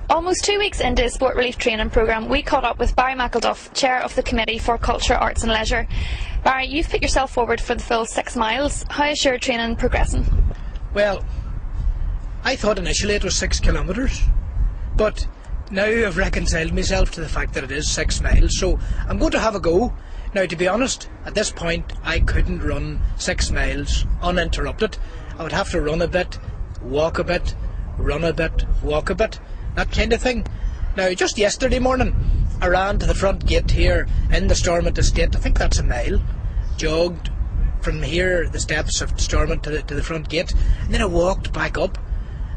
Almost 2 weeks into the Sport Relief Training Programme, we caught up with Barry McElduff, Chair of the Committee for Culture, Arts and Leisure. Barry, you've put yourself forward for the full 6 miles. How is your training progressing? Well, I thought initially it was 6 kilometres, but now I've reconciled myself to the fact that it is 6 miles, so I'm going to have a go. Now, to be honest, at this point I couldn't run 6 miles uninterrupted. I would have to run a bit, walk a bit, run a bit, walk a bit, that kind of thing. Now, just yesterday morning I ran to the front gate here in the Stormont estate. I think that's a mile. Jogged from here, the steps of Stormont to the front gate, and then I walked back up,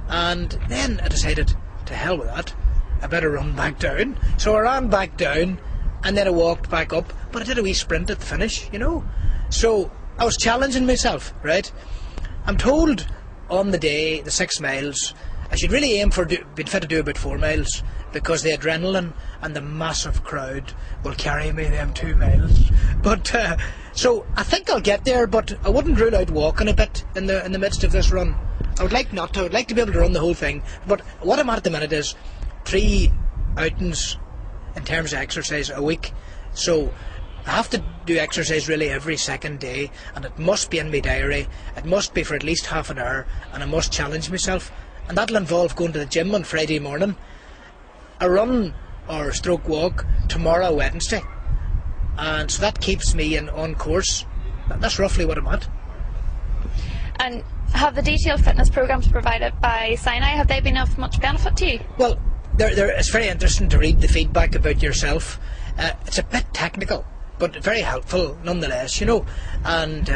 and then I decided, to hell with that, I better run back down. So I ran back down, and then I walked back up, but I did a wee sprint at the finish, you know. So I was challenging myself, right? I'm told on the day, the 6 miles, I should really aim for being fit to do about 4 miles, because the adrenaline and the massive crowd will carry me them 2 miles. But so I think I'll get there, but I wouldn't rule out walking a bit in the midst of this run. I would like not to. I would like to be able to run the whole thing. But what I'm at the minute is 3 outings in terms of exercise a week. So I have to do exercise really every second day, and it must be in my diary. It must be for at least half an hour, and I must challenge myself. And that'll involve going to the gym on Friday morning, a run or stroke walk tomorrow, Wednesday, and so that keeps me on course. That's roughly what I'm at. And have the detailed fitness programmes provided by Sinai, have they been of much benefit to you? Well, it's very interesting to read the feedback about yourself. It's a bit technical, but very helpful nonetheless, you know. And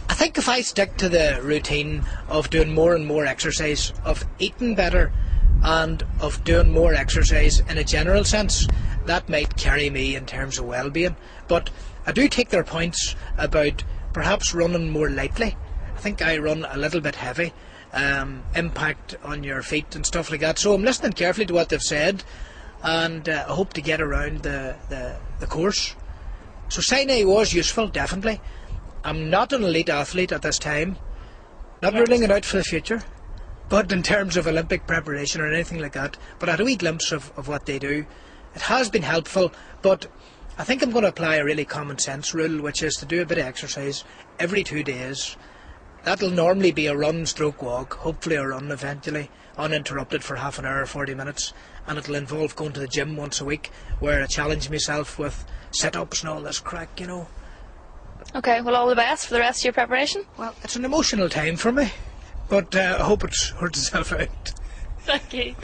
I think if I stick to the routine of doing more and more exercise, of eating better, and of doing more exercise in a general sense, that might carry me in terms of well-being. But I do take their points about perhaps running more lightly. I think I run a little bit heavy, impact on your feet and stuff like that. So I'm listening carefully to what they've said, and I hope to get around the course. So Sinai was useful, definitely. I'm not an elite athlete at this time, not ruling it out for the future, but in terms of Olympic preparation or anything like that. But I had a wee glimpse of what they do. It has been helpful, but I think I'm going to apply a really common sense rule, which is to do a bit of exercise every 2 days. That'll normally be a run stroke walk, hopefully a run eventually, uninterrupted for half an hour or 40 minutes, and it'll involve going to the gym once a week, where I challenge myself with sit-ups and all this crack, you know. Okay, well, all the best for the rest of your preparation. Well, it's an emotional time for me, but I hope it sorts itself out. Thank you.